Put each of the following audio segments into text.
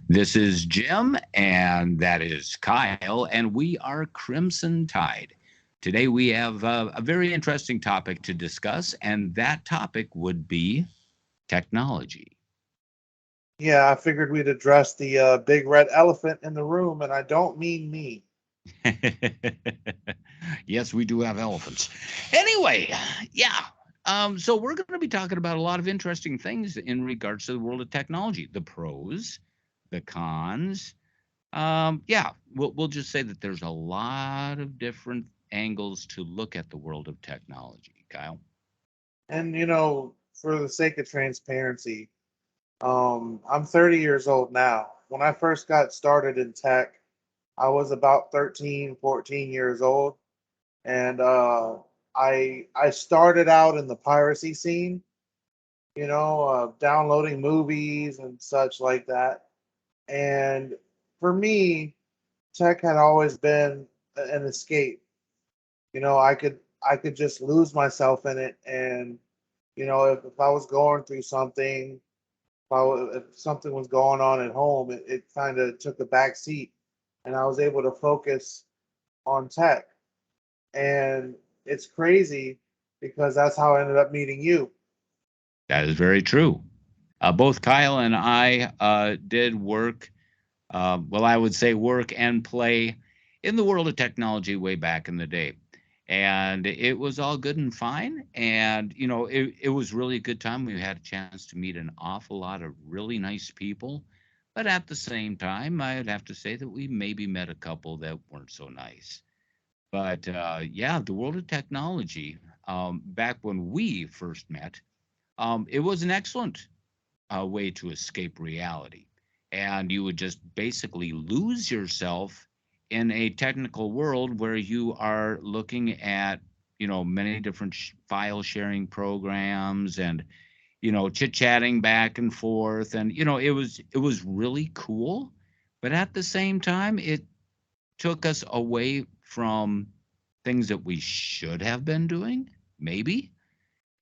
This is Jim, and that is Kyle, and we are Crimson Tide. Today we have a very interesting topic to discuss, and that topic would be technology. Yeah, I figured we'd address the big red elephant in the room, and I don't mean me. Yes, we do have elephants. Anyway, yeah. So we're going to be talking about a lot of interesting things in regards to the world of technology, the pros, the cons. Yeah, we'll just say that there's a lot of different angles to look at the world of technology, Kyle. And for the sake of transparency, I'm 30 years old now. When I first got started in tech, I was about 13, 14 years old, and I started out in the piracy scene, downloading movies and such like that. And for me, tech had always been an escape. I could just lose myself in it, and if I was going through something, if something was going on at home, it kind of took a back seat, and I was able to focus on tech. And it's crazy because that's how I ended up meeting you. That is very true. Both Kyle and I did work, well, I would say work and play in the world of technology way back in the day. And it was all good and fine. And, it was really a good time. We had a chance to meet an awful lot of really nice people. But at the same time, I'd have to say that we maybe met a couple that weren't so nice. But yeah, the world of technology, back when we first met, it was an excellent way to escape reality. And you would just basically lose yourself in a technical world where you are looking at, many different file sharing programs and, chit chatting back and forth. And, it was really cool. But at the same time, it took us away from things that we should have been doing, maybe.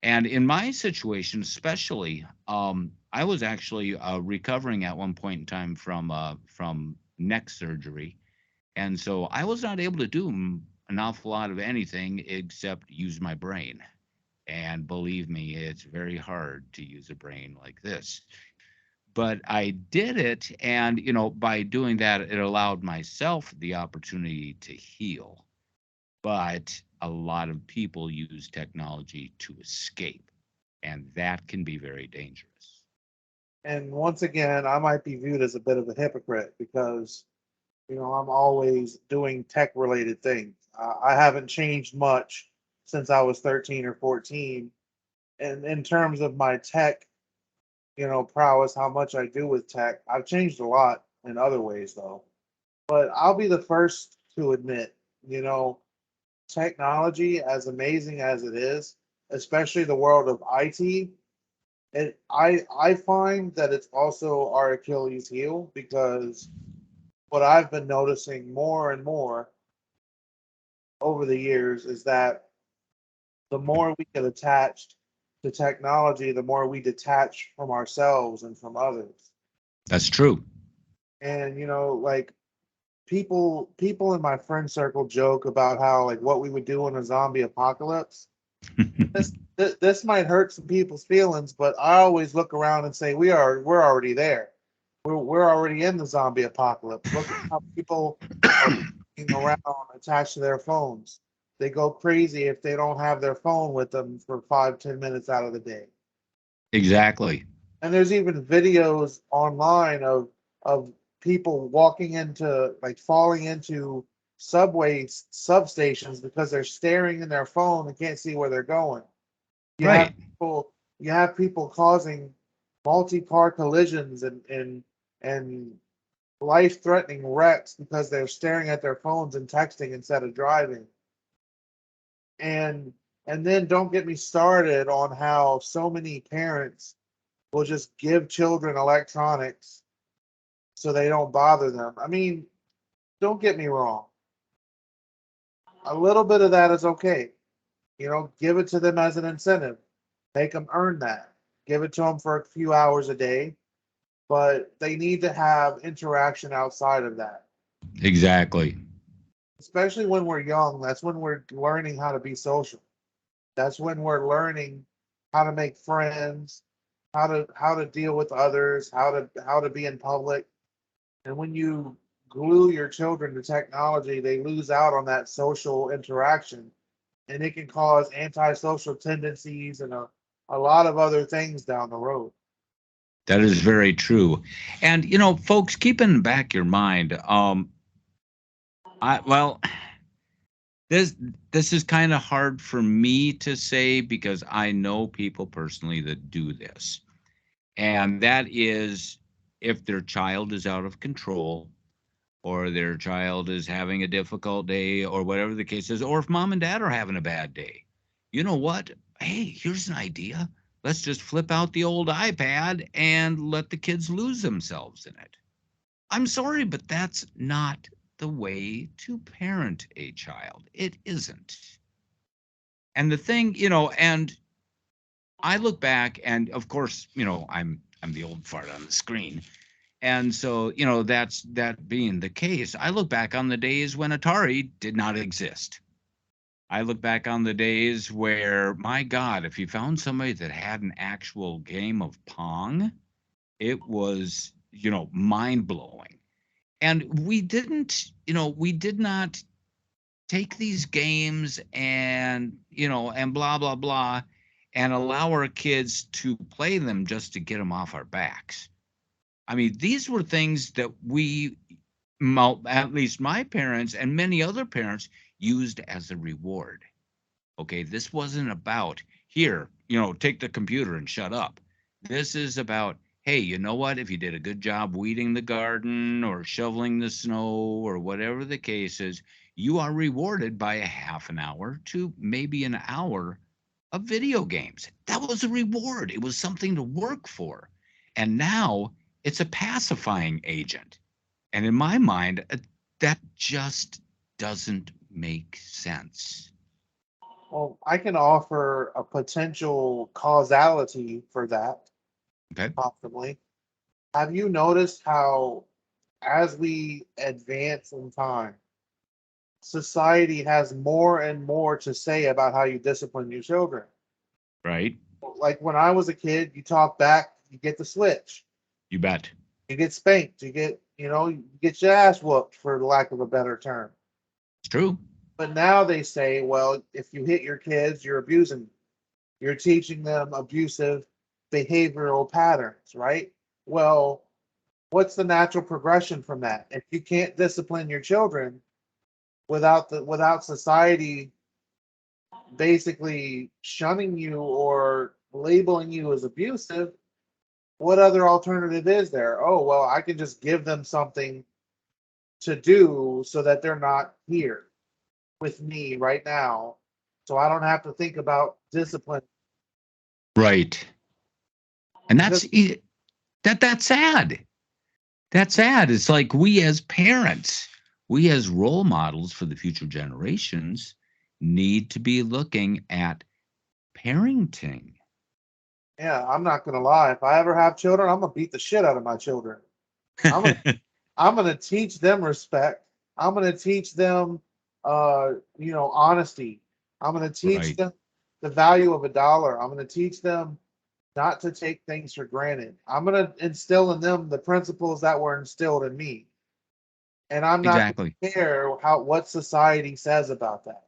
And in my situation, especially, I was actually recovering at one point in time from neck surgery, and so I was not able to do an awful lot of anything except use my brain. And believe me, it's very hard to use a brain like this. But I did it, and by doing that, it allowed myself the opportunity to heal. But a lot of people use technology to escape, and that can be very dangerous. And once again, I might be viewed as a bit of a hypocrite because I'm always doing tech related things. I haven't changed much since I was 13 or 14. And in terms of my tech, prowess, how much I do with tech, I've changed a lot in other ways though. But I'll be the first to admit, you know, technology, as amazing as it is, especially the world of IT, I find that it's also our Achilles heel because what I've been noticing more and more over the years is that the more we get attached to technology, the more we detach from ourselves and from others. That's true. And like people in my friend circle joke about how like what we would do in a zombie apocalypse. This might hurt some people's feelings, but I always look around and say we're already there. We're already in the zombie apocalypse. Look at how people are walking around attached to their phones. They go crazy if they don't have their phone with them for 5, 10 minutes out of the day. Exactly. And there's even videos online of people walking into like falling into subway substations because they're staring in their phone and can't see where they're going. You have Right. people you have people causing multi-car collisions and life-threatening wrecks because they're staring at their phones and texting instead of driving. And and then don't get me started on how so many parents will just give children electronics so they don't bother them. I mean, don't get me wrong. A little bit of that is okay. Give it to them as an incentive. Make them earn that. Give it to them for a few hours a day. but they need to have interaction outside of that. Exactly. Especially when we're young, that's when we're learning how to be social. That's when we're learning how to make friends, how to deal with others, how to be in public. And when you glue your children to technology, they lose out on that social interaction, and it can cause antisocial tendencies and a lot of other things down the road. That is very true. And folks, keep in the back your mind. I well, this this is kind of hard for me to say because I know people personally that do this. And that is if their child is out of control or their child is having a difficult day or whatever the case is, or if mom and dad are having a bad day. You know what? Hey, here's an idea. Let's just flip out the old iPad and let the kids lose themselves in it. I'm sorry, but that's not the way to parent a child. It isn't. And the thing, and I look back and of course, I'm the old fart on the screen. And so, that's that being the case. I look back on the days when Atari did not exist. I look back on the days where, my God, if you found somebody that had an actual game of Pong, it was, mind blowing. And we did not take these games and blah, blah, blah, and allow our kids to play them just to get them off our backs. I mean, these were things that at least my parents and many other parents, used as a reward. Okay, this wasn't about here, take the computer and shut up. This is about, hey, you know what? If you did a good job weeding the garden or shoveling the snow or whatever the case is, you are rewarded by a half an hour to maybe an hour of video games. That was a reward. It was something to work for. And now it's a pacifying agent. And in my mind, that just doesn't make sense. Well, I can offer a potential causality for that, Okay. possibly. Have you noticed how, as we advance in time, society has more and more to say about how you discipline your children? Right. Like when I was a kid, you talk back, you get the switch, You bet. you get spanked, you get your ass whooped, for the lack of a better term. It's true. But now they say, well, if you hit your kids, you're abusing them. You're teaching them abusive behavioral patterns, right? Well, what's the natural progression from that? If you can't discipline your children without society basically shunning you or labeling you as abusive, what other alternative is there? Oh, well, I can just give them something to do so that they're not here with me right now. So I don't have to think about discipline. Right. And Because that's sad. That's sad. It's like we as parents, we as role models for the future generations need to be looking at parenting. yeah, I'm not gonna lie. If I ever have children, I'm gonna beat the shit out of my children. I'm gonna I'm gonna teach them respect. I'm gonna teach them honesty. I'm gonna teach Right. them the value of a dollar. I'm gonna teach them not to take things for granted. I'm gonna instill in them the principles that were instilled in me. And I'm not Exactly. gonna care what society says about that.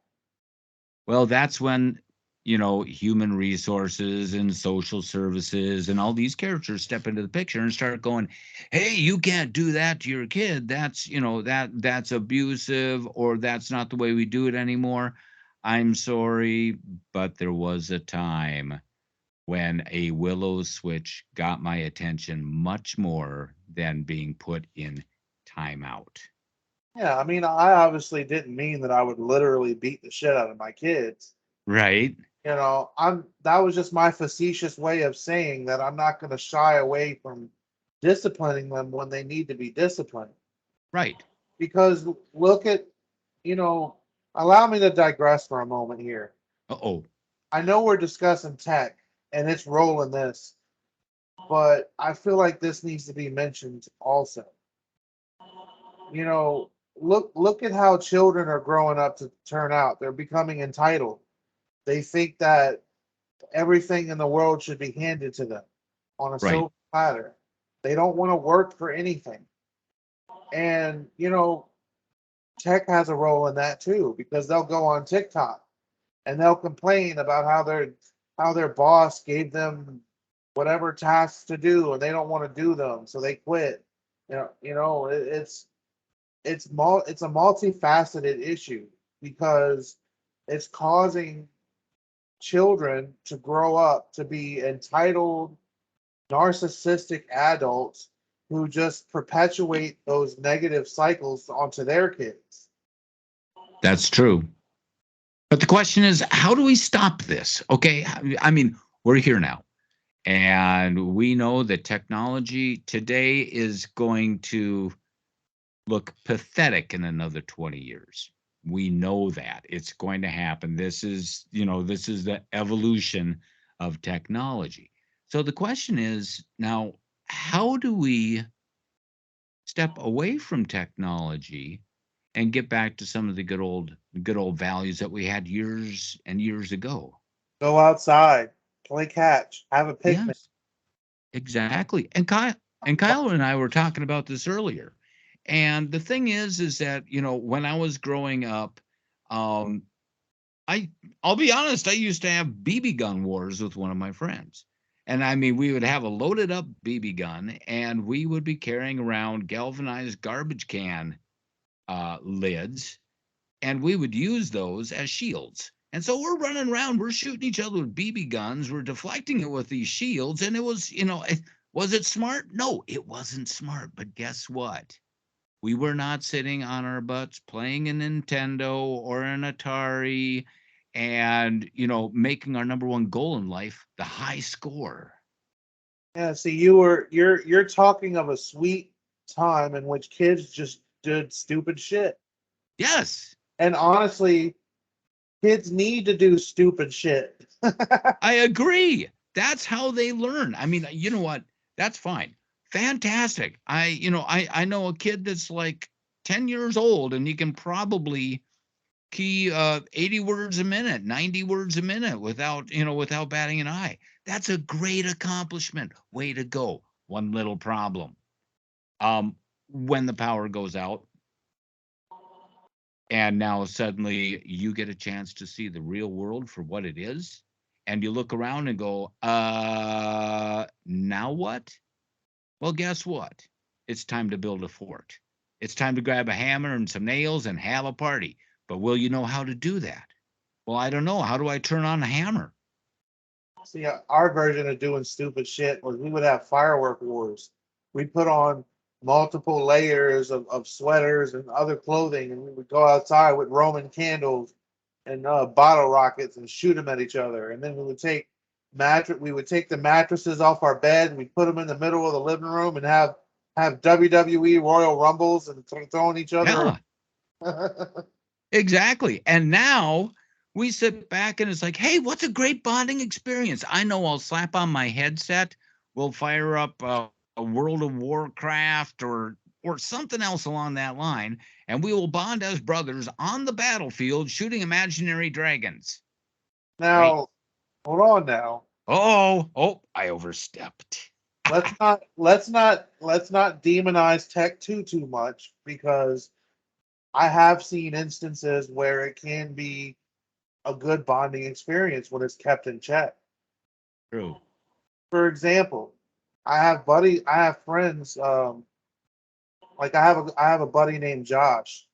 Well, that's when, human resources and social services and all these characters step into the picture and start going, "Hey, you can't do that to your kid. That's, that's abusive or that's not the way we do it anymore." I'm sorry, but there was a time when a willow switch got my attention much more than being put in timeout. Yeah, I mean, I obviously didn't mean that I would literally beat the shit out of my kids. Right? I'm that was just my facetious way of saying that I'm not going to shy away from disciplining them when they need to be disciplined. Right. Because look at, you know, allow me to digress for a moment here. Uh-oh. I know we're discussing tech and its role in this, but I feel like this needs to be mentioned also. You know, look at how children are growing up to turn out. They're becoming entitled. They think that everything in the world should be handed to them on a Right. silver platter. They don't want to work for anything. And tech has a role in that too, because they'll go on TikTok and they'll complain about how their boss gave them whatever tasks to do and they don't want to do them, so they quit. It's a multifaceted issue because it's causing children to grow up to be entitled, narcissistic adults who just perpetuate those negative cycles onto their kids. That's true. But the question is, how do we stop this? Okay. I mean, we're here now. And we know that technology today is going to look pathetic in another 20 years. We know that it's going to happen. This is the evolution of technology. So the question is now, how do we step away from technology and get back to some of the good old values that we had years and years ago? Go outside, play catch, have a picnic. Yes, exactly. And Kyle and I were talking about this earlier. And the thing is that, when I was growing up, um, I I'll be honest, I used to have BB gun wars with one of my friends. And I mean, we would have a loaded up BB gun and we would be carrying around galvanized garbage can lids, and we would use those as shields. And so we're running around, we're shooting each other with BB guns, we're deflecting it with these shields, and it was, was it smart? No, it wasn't smart. But guess what? We were not sitting on our butts playing a Nintendo or an Atari and, making our number one goal in life the high score. Yeah, see, you're talking of a sweet time in which kids just did stupid shit. Yes, And honestly, kids need to do stupid shit. I agree. That's how they learn. I mean, you know what? That's fine. Fantastic. I know a kid that's like 10 years old and he can probably key 80 words a minute, 90 words a minute without batting an eye. That's a great accomplishment. Way to go. One little problem. When the power goes out and now suddenly you get a chance to see the real world for what it is, and you look around and go, now what? Well, guess what? It's time to build a fort. It's time to grab a hammer and some nails and have a party. But will you know how to do that? Well, I don't know. How do I turn on a hammer? See, our version of doing stupid shit was we would have firework wars. We'd put on multiple layers of sweaters and other clothing, and we would go outside with Roman candles and bottle rockets and shoot them at each other. And then we would take the mattresses off our bed and we'd put them in the middle of the living room and have WWE Royal Rumbles and throwing each other. Yeah, exactly. And now we sit back and it's like, hey, what's a great bonding experience? I know I'll slap on my headset, we'll fire up a World of Warcraft or something else along that line, and we will bond as brothers on the battlefield shooting imaginary dragons. Great. Now, hold on now. Oh, I overstepped. Let's not demonize tech too much because I have seen instances where it can be a good bonding experience when it's kept in check. True. For example, I have friends, like I have a buddy named Josh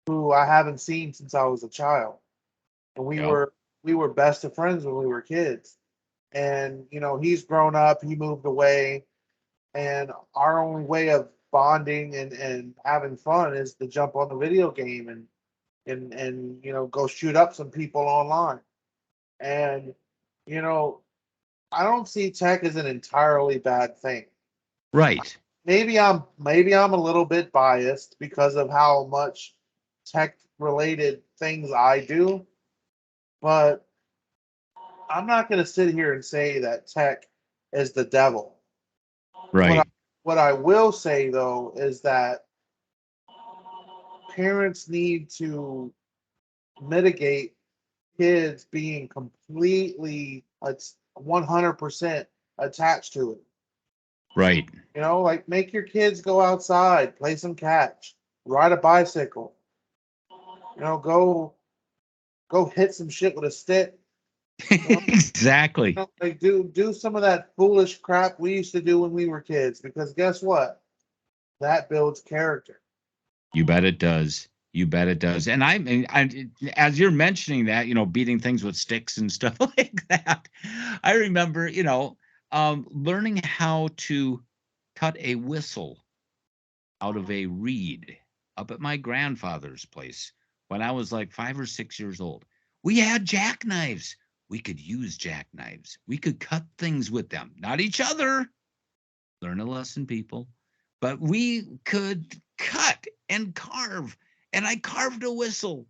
who I haven't seen since I was a child, and we Yep. were we were best of friends when we were kids. And he's grown up, he moved away, and our only way of bonding and having fun is to jump on the video game and go shoot up some people online. And you know I don't see tech as an entirely bad thing. Right. Maybe I'm a little bit biased because of how much tech related things I do, but I'm not going to sit here and say that tech is the devil. What I Right. what I will say though is that parents need to mitigate kids being completely 100% attached to it. Right. Like make your kids go outside, play some catch, ride a bicycle, go hit some shit with a stick. You know, Exactly. like do some of that foolish crap we used to do when we were kids because guess what? That builds character. You bet it does. You bet it does. And as you're mentioning that, beating things with sticks and stuff like that, I remember, learning how to cut a whistle out of a reed up at my grandfather's place when I was like 5 or 6 years old. We had jackknives. We could use jackknives. We could cut things with them, not each other. Learn a lesson, people. But we could cut and carve, and I carved a whistle.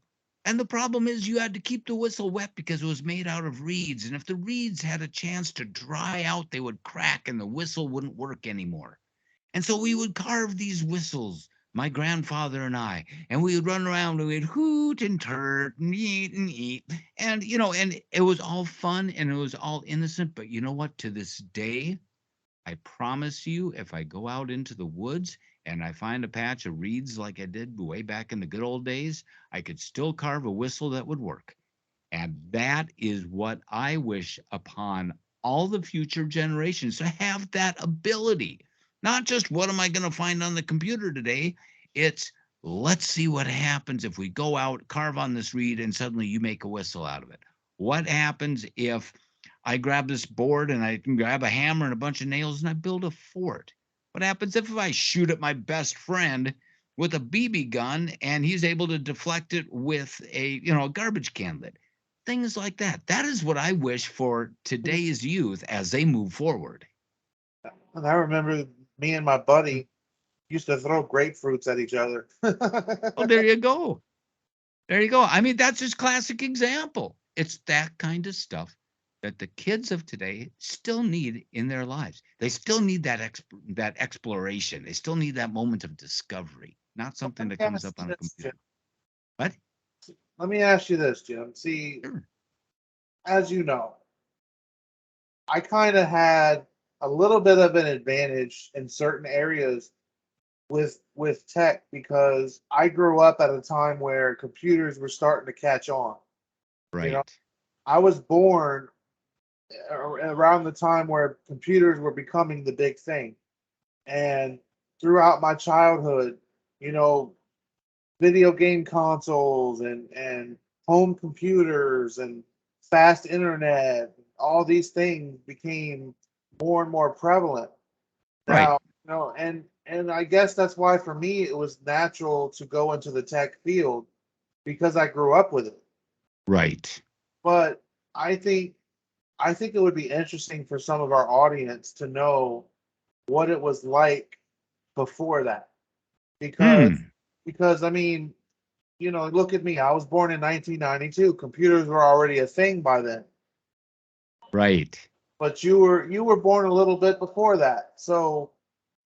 And the problem is, you had to keep the whistle wet because it was made out of reeds. And if the reeds had a chance to dry out, they would crack and the whistle wouldn't work anymore. And so we would carve these whistles, my grandfather and we would run around and we'd hoot and turt and eat and eat. And it was all fun and it was all innocent. But you know what? To this day, I promise you, if I go out into the woods and I find a patch of reeds like I did way back in the good old days, I could still carve a whistle that would work. And that is what I wish upon all the future generations to have that ability. Not just what am I going to find on the computer today? It's let's see what happens if we go out, carve on this reed, and suddenly you make a whistle out of it. What happens if I grab this board and I can grab a hammer and a bunch of nails and I build a fort? What happens if I shoot at my best friend with a BB gun and he's able to deflect it with a garbage can lid? Things like that. That is what I wish for today's youth as they move forward. And I remember me and my buddy used to throw grapefruits at each other. Oh, there you go. There you go. I mean, that's just classic example. It's that kind of stuff that the kids of today still need in their lives. They still need that exploration. They still need that moment of discovery, not Let something me that comes ask up you on a this, Jim. computer. What? Let me ask you this, Jim. See, Sure. as you know, I kind of had a little bit of an advantage in certain areas with tech because I grew up at a time where computers were starting to catch on. You know, Right. I was born around the time where computers were becoming the big thing. And throughout my childhood, you know, video game consoles and home computers and fast internet, all these things became more and more prevalent. Right. Now, and I guess that's why for me it was natural to go into the tech field because I grew up with it. Right. But I think I think it would be interesting for some of our audience to know what it was like before that. Because Hmm. because I mean, look at me. I was born in 1992. Computers were already a thing by then. Right. But you were born a little bit before that. So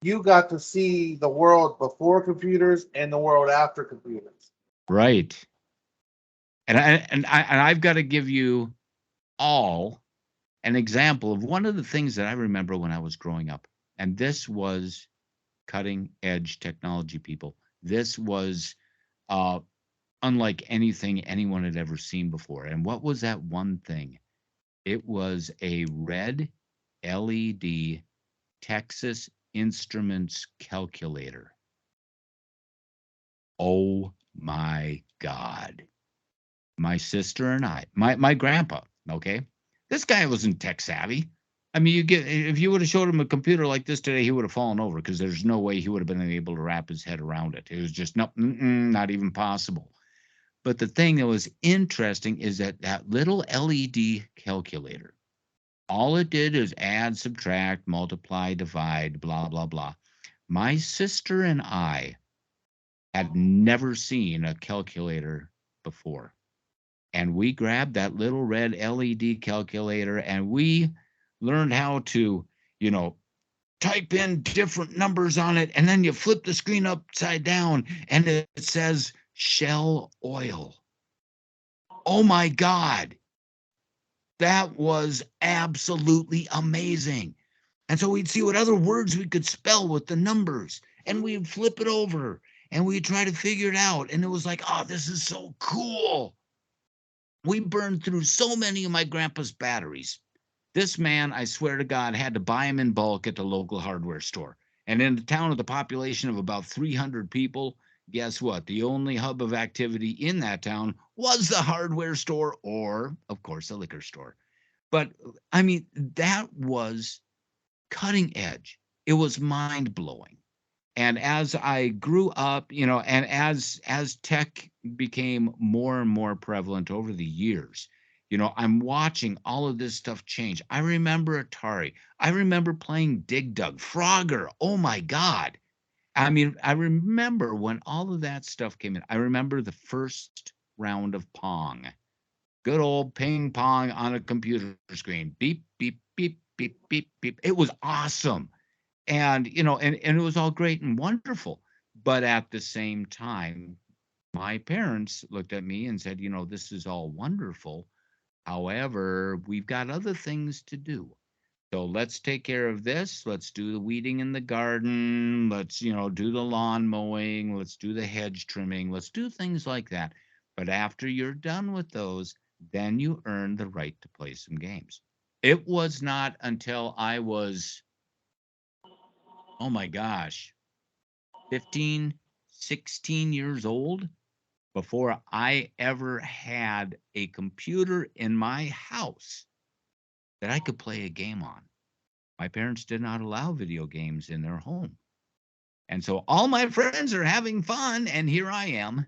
you got to see the world before computers and the world after computers. Right. And I've got to give you all an example of one of the things that I remember when I was growing up. And this was cutting edge technology, people. This was uh, unlike anything anyone had ever seen before. And what was that one thing? It was a red LED Texas Instruments calculator. Oh my God. My sister and my grandpa, okay? This guy wasn't tech savvy. I mean, if you would have showed him a computer like this today, he would have fallen over because there's no way he would have been able to wrap his head around it. It was just not even possible. But the thing that was interesting is that little LED calculator, all it did is add, subtract, multiply, divide, blah, blah, blah. My sister and I had never seen a calculator before. And we grabbed that little red LED calculator and we learned how to, you know, type in different numbers on it, and then you flip the screen upside down, and it says Shell Oil. Oh my God. That was absolutely amazing. And so we'd see what other words we could spell with the numbers, and we'd flip it over and we'd try to figure it out. And it was like, oh, this is so cool. We burned through so many of my grandpa's batteries. This man, I swear to God, had to buy them in bulk at the local hardware store. And in a town with a population of about 300 people, guess what? The only hub of activity in that town was the hardware store or, of course, the liquor store. But I mean, that was cutting edge. It was mind blowing. And as I grew up, and as tech became more and more prevalent over the years, I'm watching all of this stuff change. I remember Atari. I remember playing Dig Dug, Frogger. Oh my God. I mean, I remember when all of that stuff came in. I remember the first round of Pong. Good old ping pong on a computer screen. Beep, beep, beep, beep, beep, beep. It was awesome. And, and it was all great and wonderful. But at the same time, my parents looked at me and said, this is all wonderful. However, we've got other things to do. So let's take care of this. Let's do the weeding in the garden. Let's, do the lawn mowing. Let's do the hedge trimming. Let's do things like that. But after you're done with those, then you earn the right to play some games. It was not until I was, oh my gosh, 15, 16 years old before I ever had a computer in my house that I could play a game on. My parents did not allow video games in their home. And so all my friends are having fun, and here I am.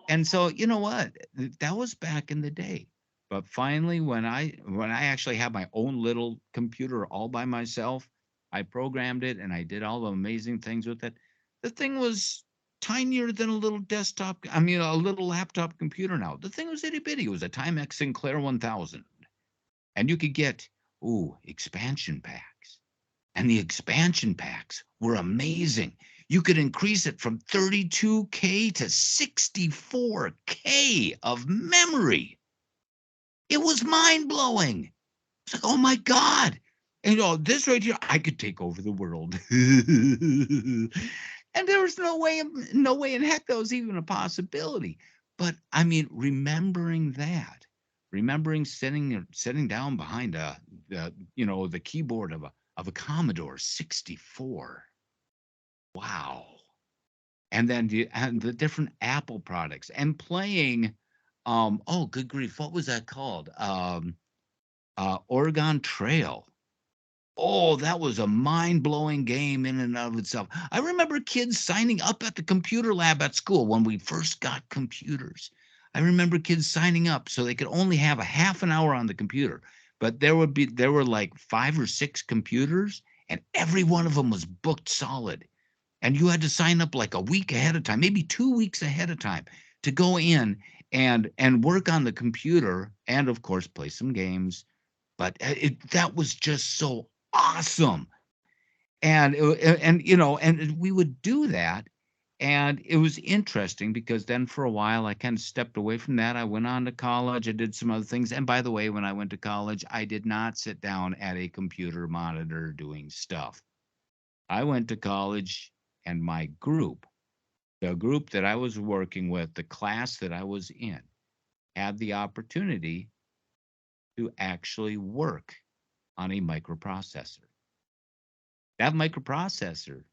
And so, you know what? That was back in the day. But finally, when I actually had my own little computer all by myself, I programmed it and I did all the amazing things with it. The thing was tinier than a little desktop, a little laptop computer now. The thing was itty bitty. It was a Timex Sinclair 1000. And you could get, expansion packs. And the expansion packs were amazing. You could increase it from 32K to 64K of memory. It was mind blowing. It's like, oh my God. And this right here, I could take over the world. And there was no way in heck that was even a possibility. But I mean, remembering sitting down behind the keyboard of a Commodore 64. Wow. And then the different Apple products and playing oh good grief, what was that called? Oregon Trail. Oh, that was a mind-blowing game in and of itself. I remember kids signing up at the computer lab at school when we first got computers. I remember kids signing up so they could only have a half an hour on the computer, but there were like 5 or 6 computers, and every one of them was booked solid. And you had to sign up like a week ahead of time, maybe 2 weeks ahead of time, to go in and work on the computer and of course play some games. But that was just so awesome. And we would do that, and it was interesting because then for a while I kind of stepped away from that. I went on to college. I did some other things. And by the way, when I went to college, I did not sit down at a computer monitor doing stuff. I went to college, and my group, the group that I was working with, the class that I was in, had the opportunity to actually work on a microprocessor. That microprocessor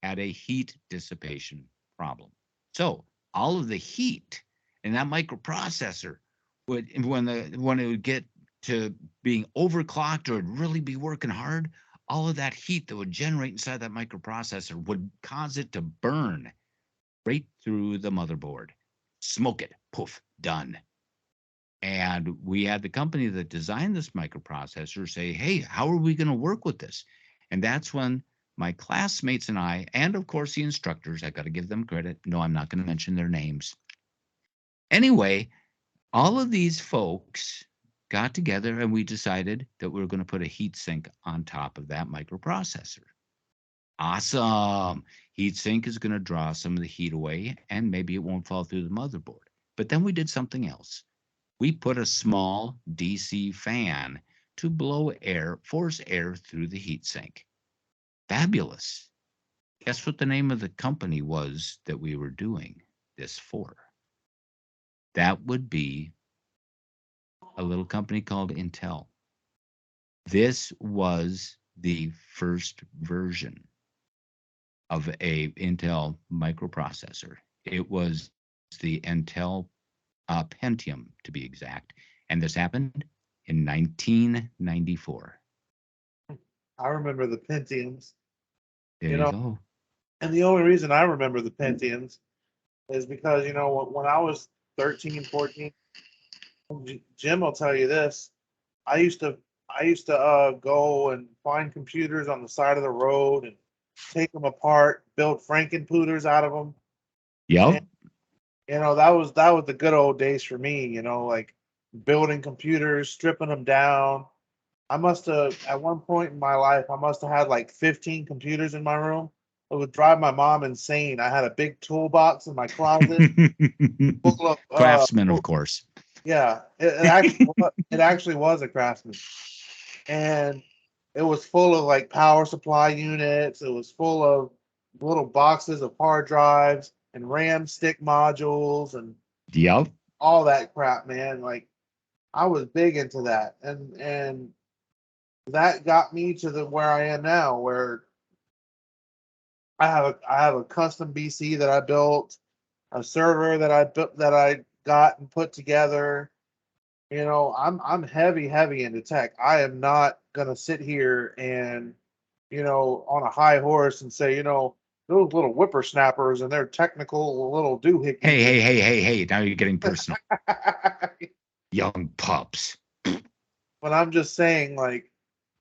had a heat dissipation problem. So all of the heat in that microprocessor when it would get to being overclocked or it'd really be working hard, all of that heat that would generate inside that microprocessor would cause it to burn right through the motherboard. Smoke it, poof, done. And we had the company that designed this microprocessor say, hey, how are we going to work with this? And that's when my classmates and I, and of course the instructors, I got to give them credit. No, I'm not going to mention their names. Anyway, all of these folks got together and we decided that we were going to put a heat sink on top of that microprocessor. Awesome. Heat sink is going to draw some of the heat away and maybe it won't fall through the motherboard. But then we did something else. We put a small DC fan to blow air, force air through the heat sink. Fabulous. Guess what the name of the company was that we were doing this for? That would be a little company called Intel. This was the first version of a Intel microprocessor. It was the Intel Pentium, to be exact. And this happened in 1994. I remember the Pentiums, There you you know, go. and the only reason I remember the Pentiums is because, when I was 13, 14, Jim will tell you this. I used to go and find computers on the side of the road and take them apart, build Frankenpooters out of them. And Yep. that was the good old days for me, like building computers, stripping them down. I must have at one point in my life, I must have had like 15 computers in my room. It would drive my mom insane. I had a big toolbox in my closet full of Craftsman, of course. yeah, it actually was a Craftsman, and it was full of like power supply units. It was full of little boxes of hard drives and RAM stick modules and Yep. all that crap, man. Like I was big into that, and that got me to the where I am now, where I have a custom BC that I built, a server that I built that I got and put together. I'm heavy into tech. I am not gonna sit here and on a high horse and say those little whippersnappers and their technical little Hey, doohickeys. hey, hey, hey, hey. Now you're getting personal. Young pups. But I'm just saying, like,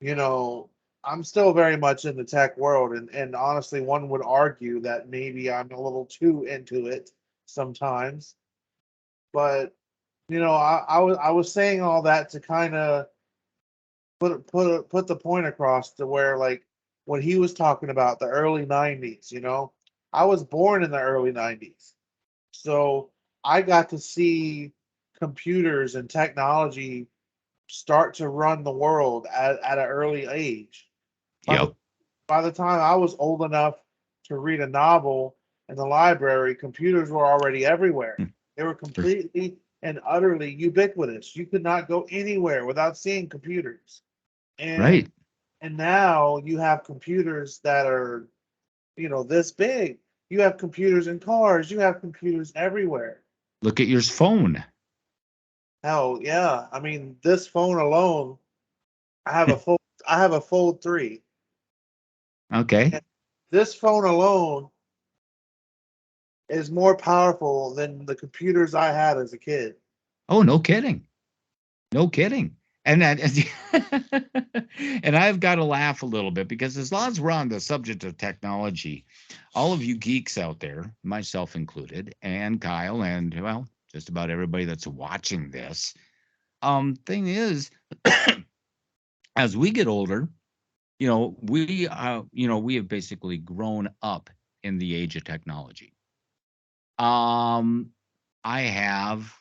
you know, I'm still very much in the tech world, and honestly, one would argue that maybe I'm a little too into it sometimes. But I was saying all that to kind of put the point across to where, like, what he was talking about, the early '90s. I was born in the early '90s, so I got to see computers and technology start to run the world at an early age. By the Yep. by the time I was old enough to read a novel in the library, computers were already everywhere. They were completely and utterly ubiquitous. You could not go anywhere without seeing computers. And Right. and now you have computers that are, this big. You have computers in cars, you have computers everywhere. Look at your phone. Hell, yeah. I mean, this phone alone, I have a fold I have a Fold 3. Okay. And this phone alone is more powerful than the computers I had as a kid. Oh, no kidding. No kidding. And that, and I've got to laugh a little bit because as long as we're on the subject of technology, all of you geeks out there, myself included, and Kyle, and well, just about everybody that's watching this, thing is, as we get older, we have basically grown up in the age of technology. Um, I have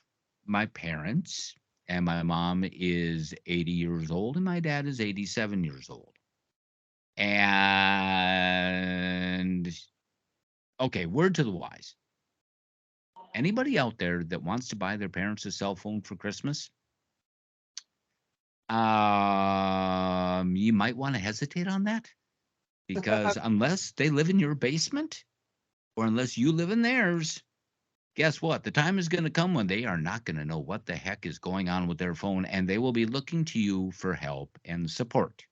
my parents, and my mom is 80 years old, and my dad is 87 years old. And okay, word to the wise. Anybody out there that wants to buy their parents a cell phone for Christmas, you might want to hesitate on that because unless they live in your basement or unless you live in theirs, guess what? The time is going to come when they are not going to know what the heck is going on with their phone and they will be looking to you for help and support.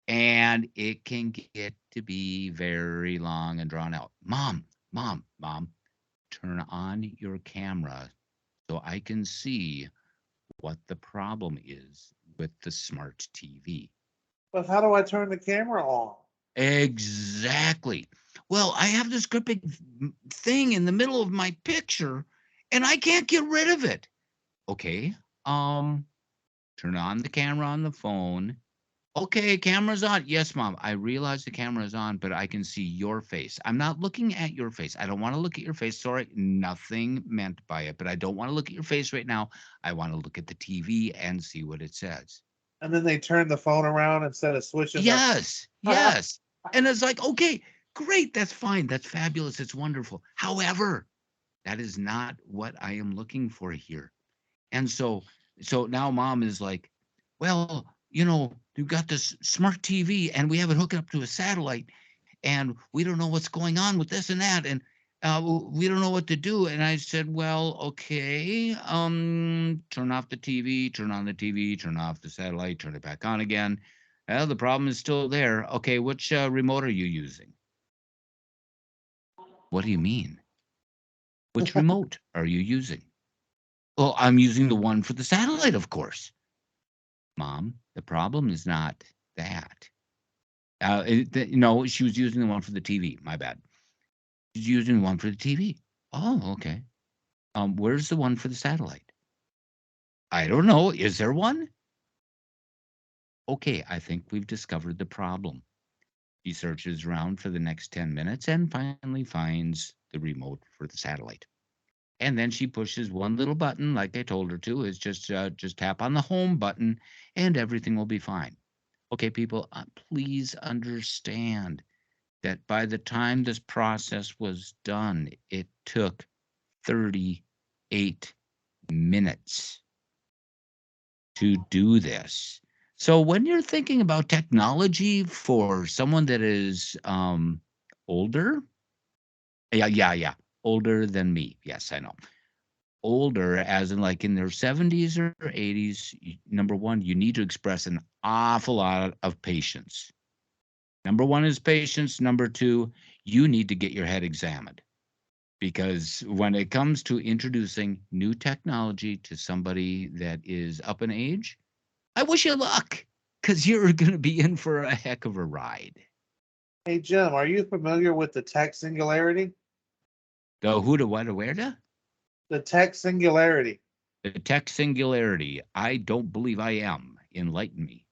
And it can get to be very long and drawn out. Mom, turn on your camera so I can see what the problem is with the smart TV. But how do I turn the camera on? Exactly. Well, I have this great big thing in the middle of my picture and I can't get rid of it. Okay. Um, turn on the camera on the phone. Okay, camera's on. Yes, mom. I realize the camera is on, but I can see your face. I'm not looking at your face. I don't want to look at your face. Sorry, nothing meant by it, but I don't want to look at your face right now. I want to look at the TV and see what it says. And then they turn the phone around instead of switching the. Yes, yes. And it's like, okay, great. That's fine. That's fabulous. It's wonderful. However, that is not what I am looking for here. And so now mom is like, well, you've got this smart TV and we have it hooked up to a satellite and we don't know what's going on with this and that. And we don't know what to do. And I said, well, okay, turn off the TV, turn on the TV, turn off the satellite, turn it back on again. Well, the problem is still there. Okay, which remote are you using? What do you mean? Which remote are you using? Well, I'm using the one for the satellite, of course. Mom, the problem is not that. No, she was using the one for the TV. My bad. She's using the one for the TV. Oh, okay. Where's the one for the satellite? I don't know. Is there one? Okay, I think we've discovered the problem. She searches around for the next 10 minutes and finally finds the remote for the satellite. And then she pushes one little button, like I told her to, is just tap on the home button, and everything will be fine. Okay, people, please understand that by the time this process was done, it took 38 minutes to do this. So when you're thinking about technology for someone that is older, yeah, older than me. Yes, I know. Older, as in like in their 70s or 80s, number one, you need to express an awful lot of patience. Number one is patience. Number two, you need to get your head examined because when it comes to introducing new technology to somebody that is up in age, I wish you luck because you're going to be in for a heck of a ride. Hey Jim, are you familiar with the tech singularity? The who to what to where to? The tech singularity. The tech singularity. I don't believe I am. Enlighten me.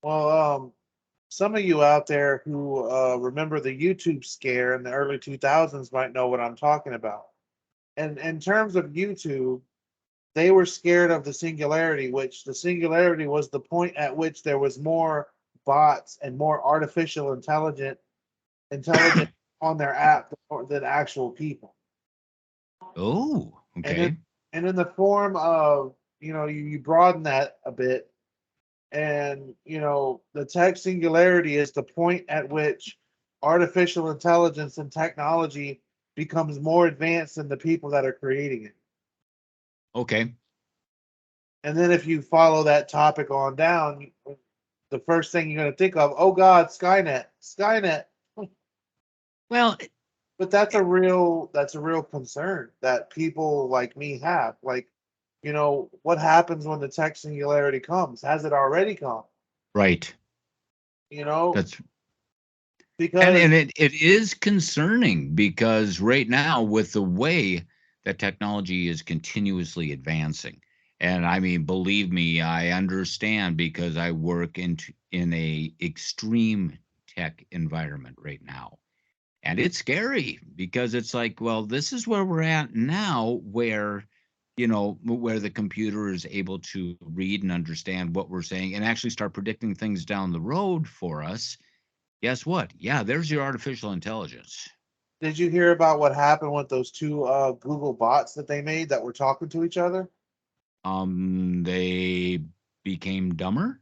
Well, some of you out there who remember the YouTube scare in the early 2000s might know what I'm talking about. And in terms of YouTube, they were scared of the singularity, which the singularity was the point at which there was more bots and more artificial intelligence on their app than actual people. Oh, And in, okay. and in the form of, you broaden that a bit, and the tech singularity is the point at which artificial intelligence and technology becomes more advanced than the people that are creating it. Okay. And then if you follow that topic on down, the first thing you're going to think of, oh God, Skynet. Well, But that's a real concern that people like me have. Like, what happens when the tech singularity comes? Has it already come? right. You know, That's because and it is concerning because right now with the way that technology is continuously advancing, and I mean, believe me, I understand because I work in a extreme tech environment right now. And it's scary because it's like, well, this is where we're at now, where the computer is able to read and understand what we're saying and actually start predicting things down the road for us. Guess what? Yeah, there's your artificial intelligence. did you hear about what happened with those two Google bots that they made that were talking to each other? They became dumber.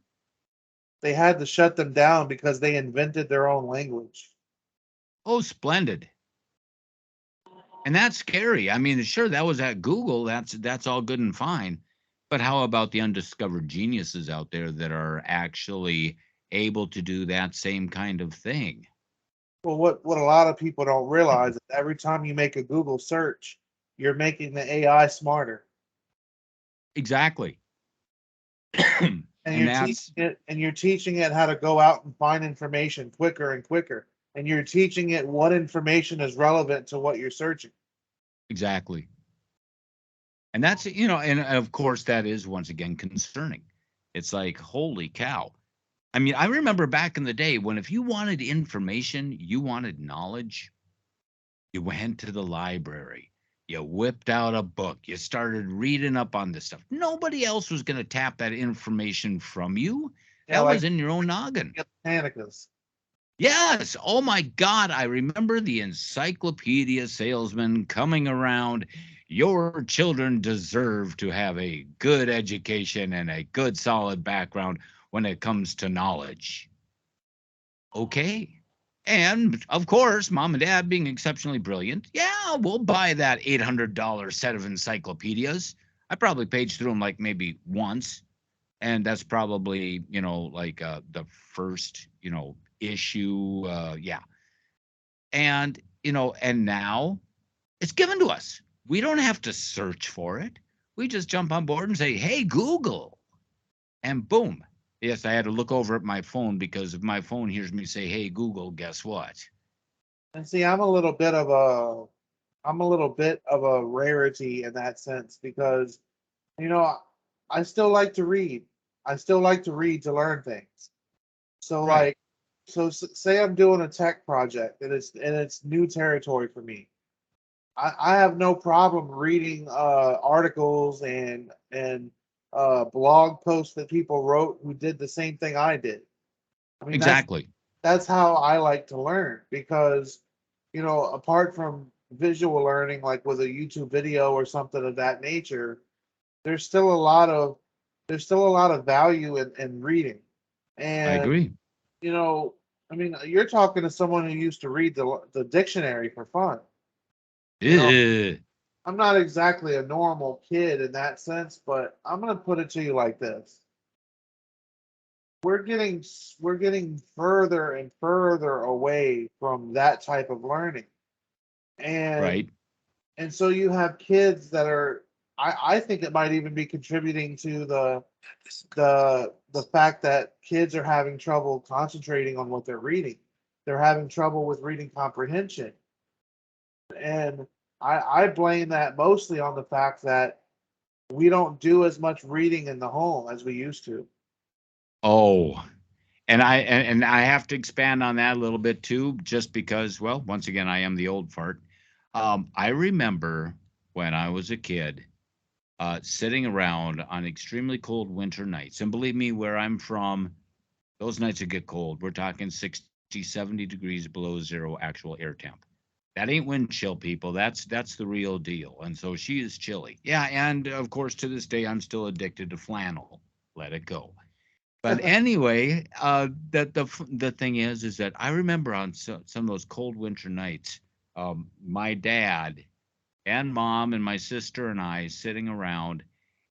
They had to shut them down because they invented their own language. Oh, splendid. And that's scary. I mean, sure, that was at Google. That's all good and fine. But how about the undiscovered geniuses out there that are actually able to do that same kind of thing? Well, what a lot of people don't realize is every time you make a Google search, you're making the AI smarter. Exactly. And And you're teaching that's it how to go out and find information quicker and quicker. And you're teaching it what information is relevant to what you're searching. exactly. And that's, and of course, that is once again concerning. It's like, holy cow. I mean, I remember back in the day when if you wanted information, you wanted knowledge, you went to the library, you whipped out a book, you started reading up on this stuff. Nobody else was going to tap that information from you. Yeah, That like was in your own noggin. Britannicas. Yes. Oh my God. I remember the encyclopedia salesman coming around. Your children deserve to have a good education and a good solid background when it comes to knowledge. Okay. And of course, mom and dad being exceptionally brilliant. Yeah, we'll buy that $800 set of encyclopedias. I probably paged through them like maybe once. And that's probably, like the first, issue. Yeah. And, and now it's given to us. We don't have to search for it. We just jump on board and say, hey, Google. And boom. Yes, I had to look over at my phone because if my phone hears me say, hey, Google, guess what? And see, I'm a little bit of a rarity in that sense because, you know, I still like to read. I still like to read to learn things. So Right. like, say I'm doing a tech project and it's new territory for me. I have no problem reading articles and blog posts that people wrote who did the same thing I did. I mean, Exactly. that's how I like to learn because, apart from visual learning, like with a YouTube video or something of that nature, there's still a lot of there's still a lot of value in reading. I And agree. you know, I mean, you're talking to someone who used to read the dictionary for fun. You know, Ugh. I'm not exactly a normal kid in that sense, but I'm gonna put it to you like this: we're getting further and further away from that type of learning, and Right. so you have kids that are. I think it might even be contributing to the fact that kids are having trouble concentrating on what they're reading. They're having trouble with reading comprehension, and I blame that mostly on the fact that we don't do as much reading in the home as we used to. Oh, and I have to expand on that a little bit too, just because, well, once again, I am the old fart. I remember when I was a kid, sitting around on extremely cold winter nights, and believe me, where I'm from, those nights would get cold. We're talking 60, 70 degrees below zero actual air temp. That ain't wind chill, people. That's the real deal. And so she is chilly. Yeah, and of course to this day I'm still addicted to flannel. Let it go. But anyway, that the thing is that I remember on some of those cold winter nights, my dad and mom and my sister and I sitting around,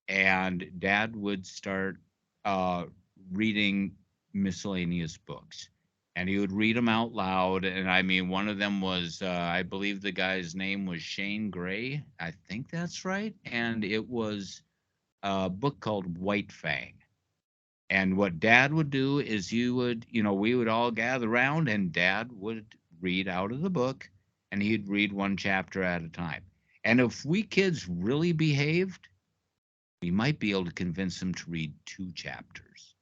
and dad would start uh, reading miscellaneous books. And he would read them out loud. And I mean, one of them was, I believe the guy's name was Shane Gray. I think that's right. And it was a book called White Fang. And what dad would do is we would all gather around and dad would read out of the book and he'd read one chapter at a time. And if we kids really behaved, we might be able to convince them to read two chapters.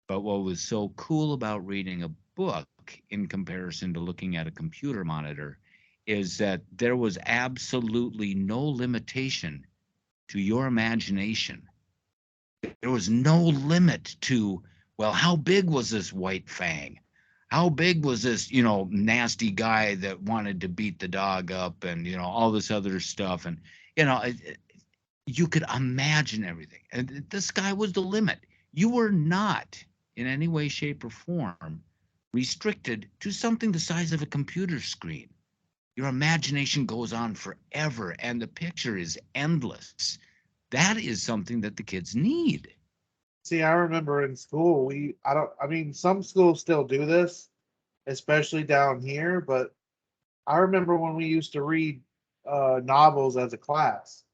But what was so cool about reading a book in comparison to looking at a computer monitor is that there was absolutely no limitation to your imagination. There was no limit to, well, how big was this white fang? How big was this, nasty guy that wanted to beat the dog up and, all this other stuff? And, you could imagine everything. And the sky was the limit. You were not in any way, shape, or form restricted to something the size of a computer screen. Your imagination goes on forever and the picture is endless. That is something that the kids need. See, I remember in school, I mean, some schools still do this, especially down here, but I remember when we used to read novels as a class,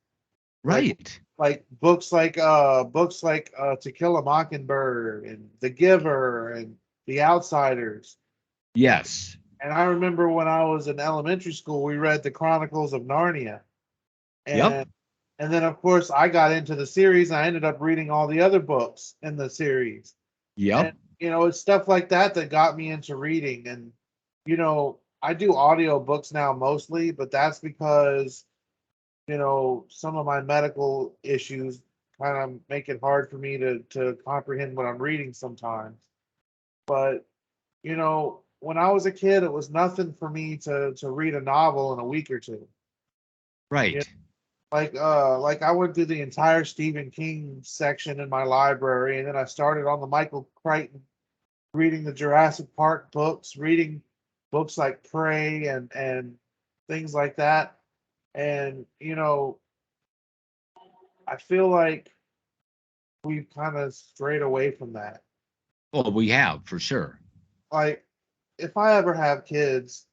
like Right. books like To Kill a Mockingbird and The Giver and The Outsiders. Yes. And I remember when I was in elementary school, we read the Chronicles of Narnia, Yep. and And then, of course, I got into the series. And I ended up reading all the other books in the series. And, Yep. it's stuff like that that got me into reading. And, I do audio books now mostly, but that's because, some of my medical issues kind of make it hard for me to comprehend what I'm reading sometimes. But, when I was a kid, it was nothing for me to read a novel in a week or two. Right. Like I went through the entire Stephen King section in my library, and then I started on the Michael Crichton, reading the Jurassic Park books, reading books like Prey and things like that. And I feel like we've kind of strayed away from that. Well, we have for sure. Like, if I ever have kids,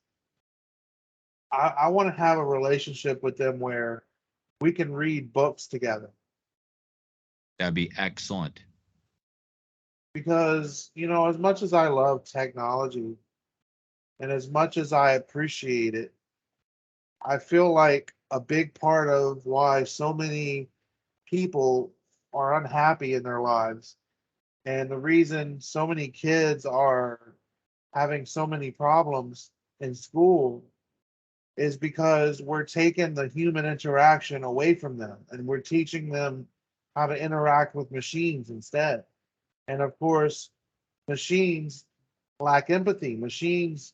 I want to have a relationship with them where we can read books together. That'd be excellent. Because, as much as I love technology and as much as I appreciate it, I feel like a big part of why so many people are unhappy in their lives, and the reason so many kids are having so many problems in school, is because we're taking the human interaction away from them and we're teaching them how to interact with machines instead. And of course, machines lack empathy, machines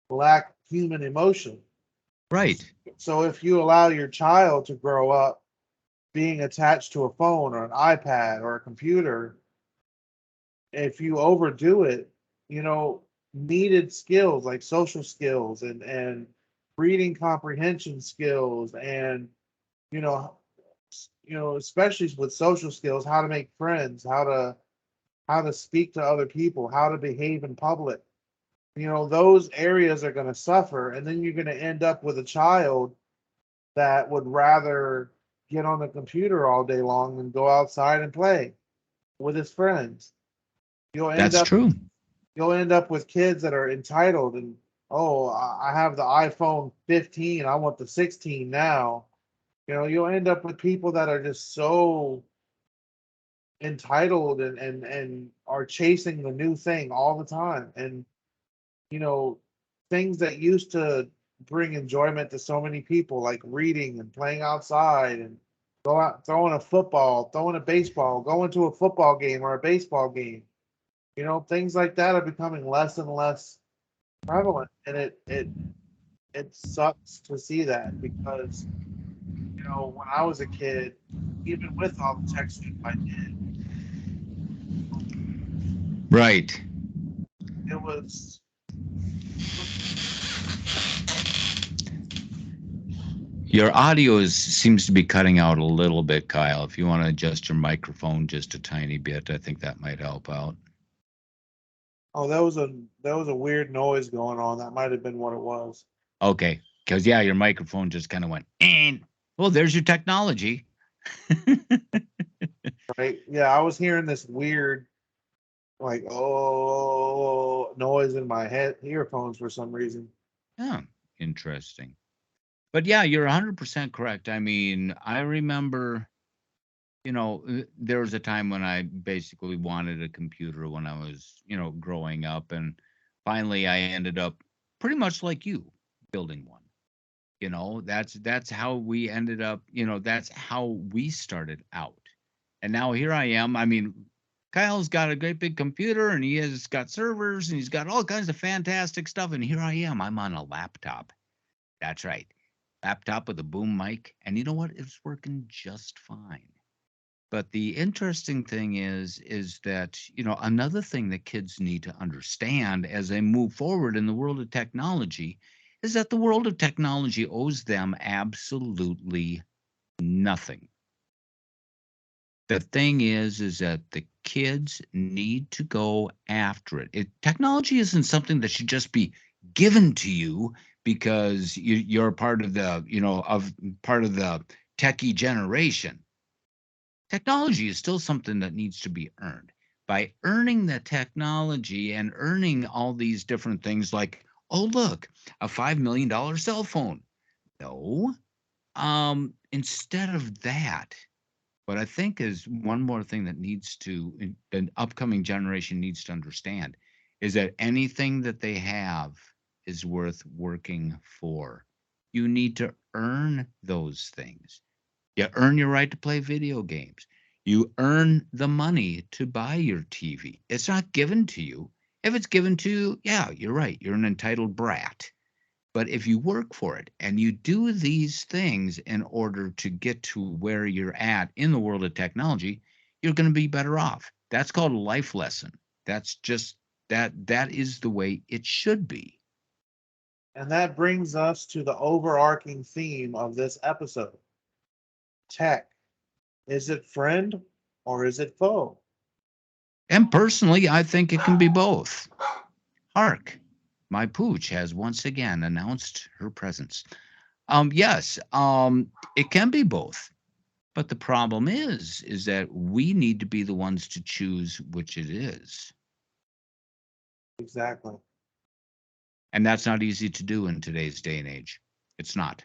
lack human emotion. Right. So if you allow your child to grow up being attached to a phone or an iPad or a computer, if you overdo it, needed skills like social skills and reading comprehension skills and you know especially with social skills, how to make friends, how to speak to other people, how to behave in public, those areas are going to suffer, and then you're going to end up with a child that would rather get on the computer all day long than go outside and play with his friends. You'll end That's up true. you'll end up with kids that are entitled and, oh, I have the iPhone 15, I want the 16 now. You'll end up with people that are just so entitled and are chasing the new thing all the time. And you know, things that used to bring enjoyment to so many people, like reading and playing outside and go out throwing a football, throwing a baseball, going to a football game or a baseball game. Things like that are becoming less and less prevalent, and it sucks to see that because when I was a kid, even with all the tech stuff I did, Right. it was Your audio seems to be cutting out a little bit, Kyle. If you want to adjust your microphone just a tiny bit, I think that might help out. oh, that was a weird noise going on. That might have been what it was. Okay. Because, yeah, your microphone just kind of went, well, there's your technology. Right? Yeah, I was hearing this weird, like, oh, noise in my head earphones for some reason. Yeah, interesting. But yeah, you're 100% correct. I mean, I remember, there was a time when I basically wanted a computer when I was, growing up. And finally, I ended up pretty much like you building one. That's how we ended up, that's how we started out. And now here I am. I mean, Kyle's got a great big computer and he has got servers and he's got all kinds of fantastic stuff. And here I am. I'm on a laptop. That's right. Laptop with a boom mic. And you know what? It's working just fine. But the interesting thing is that, another thing that kids need to understand as they move forward in the world of technology is that the world of technology owes them absolutely nothing. The thing is that the kids need to go after Technology isn't something that should just be given to you because you're part of the techie generation. Technology is still something that needs to be earned. By earning the technology and earning all these different things like, oh, look, a $5 million cell phone. No, Instead of that, what I think is one more thing that the upcoming generation needs to understand is that anything that they have is worth working for. You need to earn those things. You earn your right to play video games. You earn the money to buy your TV. It's not given to you. If it's given to you, yeah, you're right. You're an entitled brat. But if you work for it and you do these things in order to get to where you're at in the world of technology, you're going to be better off. That's called a life lesson. That's just that is the way it should be. And that brings us to the overarching theme of this episode: tech. Is it friend or is it foe? And personally, I think it can be both. Hark, my pooch has once again announced her presence. Yes, it can be both. But the problem is that we need to be the ones to choose which it is. Exactly. And that's not easy to do in today's day and age. It's not.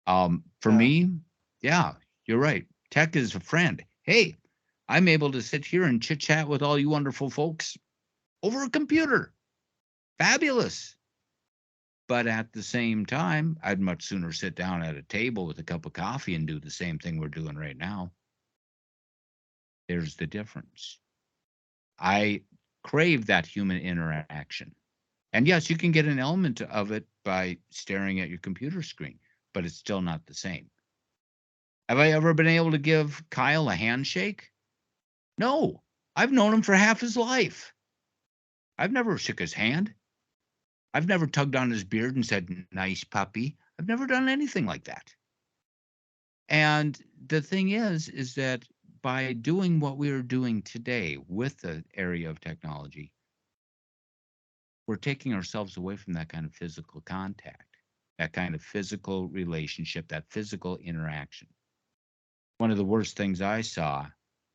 For Yeah. me, yeah, you're right. Tech is a friend. Hey, I'm able to sit here and chit chat with all you wonderful folks over a computer. Fabulous. But at the same time, I'd much sooner sit down at a table with a cup of coffee and do the same thing we're doing right now. There's the difference. I crave that human interaction. And yes, you can get an element of it by staring at your computer screen, but it's still not the same. Have I ever been able to give Kyle a handshake? No. I've known him for half his life. I've never shook his hand. I've never tugged on his beard and said, "Nice puppy." I've never done anything like that. And the thing is that by doing what we are doing today with the area of technology, we're taking ourselves away from that kind of physical contact, that kind of physical relationship, that physical interaction. One of the worst things I saw,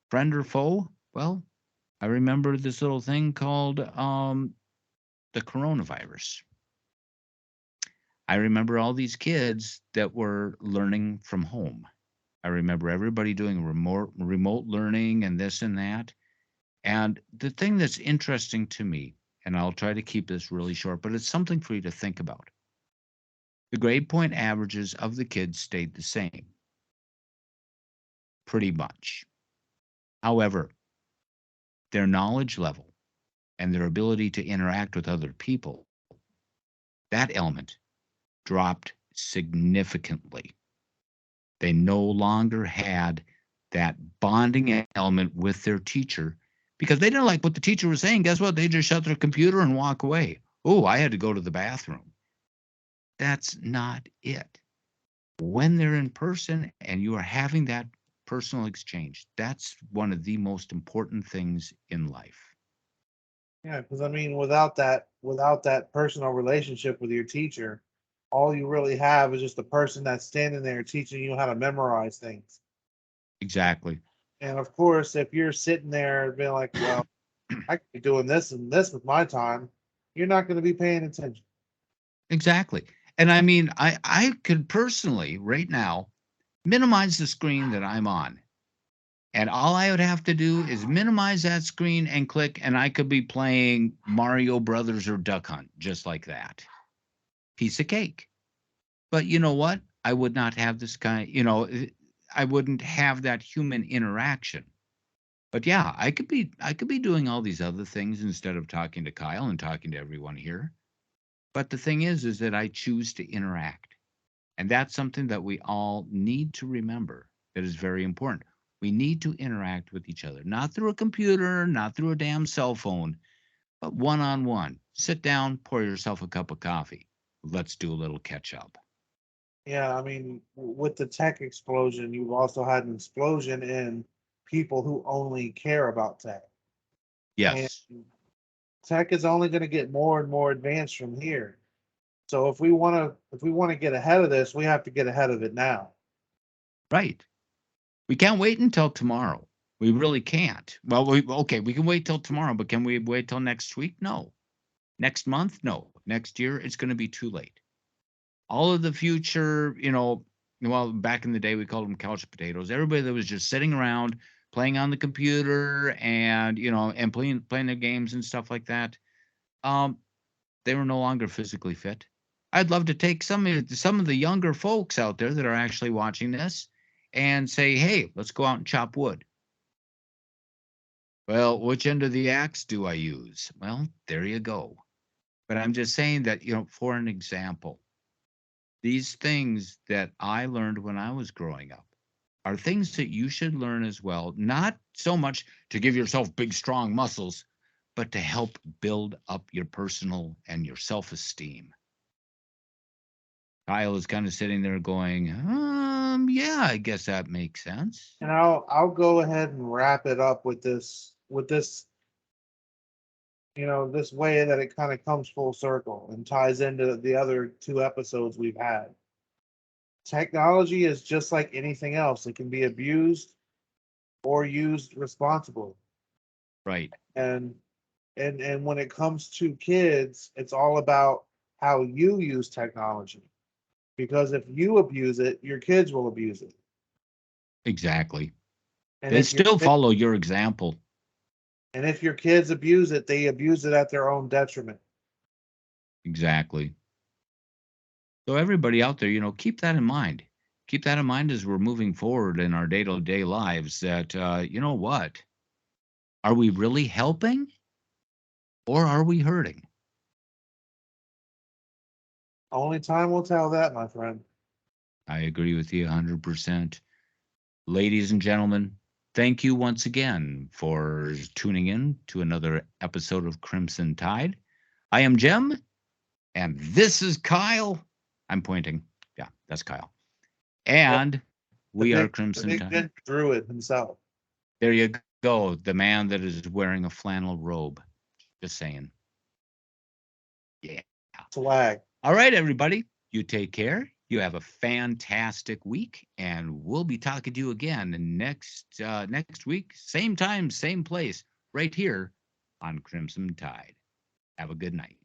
friend or foe? Well, I remember this little thing called the coronavirus. I remember all these kids that were learning from home. I remember everybody doing remote learning and this and that. And the thing that's interesting to me, and I'll try to keep this really short, but it's something for you to think about. The grade point averages of the kids stayed the same, pretty much. However, their knowledge level and their ability to interact with other people, that element dropped significantly. They no longer had that bonding element with their teacher because they didn't like what the teacher was saying. Guess what? They just shut their computer and walk away. Oh, I had to go to the bathroom. That's not it. When they're in person and you are having that personal exchange, that's one of the most important things in life. Yeah, because I mean, without that personal relationship with your teacher, all you really have is just the person that's standing there teaching you how to memorize things. Exactly. And of course, if you're sitting there being like, "Well, I could be doing this and this with my time," you're not going to be paying attention. Exactly. And I mean, I could personally right now minimize the screen that I'm on. And all I would have to do is minimize that screen and click, and I could be playing Mario Brothers or Duck Hunt just like that. Piece of cake. But you know what? I would not have this kind, I wouldn't have that human interaction. But yeah, I could be doing all these other things instead of talking to Kyle and talking to everyone here. But the thing is that I choose to interact. And that's something that we all need to remember that is very important. We need to interact with each other, not through a computer, not through a damn cell phone, but one on one. Sit down, pour yourself a cup of coffee. Let's do a little catch up. Yeah, I mean, with the tech explosion, you've also had an explosion in people who only care about tech. And Yes, tech is only going to get more and more advanced from here. So if we want to get ahead of this, we have to get ahead of it now. right. We can't wait until tomorrow. We really can't. Well, okay, we can wait till tomorrow, but can we wait till next week? No. Next month? No. Next year, it's going to be too late. All of the future, well, back in the day, we called them couch potatoes. Everybody that was just sitting around playing on the computer and, and playing their games and stuff like that. Um, they were no longer physically fit. I'd love to take some of the younger folks out there that are actually watching this and say, "Hey, let's go out and chop wood." Well, which end of the axe do I use? Well, there you go. But I'm just saying that, for an example, these things that I learned when I was growing up are things that you should learn as well, not so much to give yourself big, strong muscles, but to help build up your personal and your self esteem. Kyle is kind of sitting there going, yeah, I guess that makes sense. And I'll go ahead and wrap it up with this this way that it kind of comes full circle and ties into the other two episodes we've had. Technology is just like anything else. It can be abused or used responsibly. Right. And and when it comes to kids, it's all about how you use technology. Because if you abuse it, your kids will abuse it. Exactly. And They if your still kid, follow your example. and if your kids abuse it, they abuse it at their own detriment. Exactly. So everybody out there, keep that in mind. Keep that in mind as we're moving forward in our day-to-day lives that, you know what? Are we really helping or are we hurting? Only time will tell that, my friend. I agree with you 100%. Ladies and gentlemen, thank you once again for tuning in to another episode of Crimson Tide. I am Jem, and this is Kyle. I'm pointing. Yeah, that's Kyle. Yep. And The we are big the Crimson big Tide. ginger druid himself. There you go. The man that is wearing a flannel robe. Just saying. Yeah. Swag. All right, everybody. You take care. You have a fantastic week, and we'll be talking to you again next week, same time, same place, right here on Crimson Tide. Have a good night.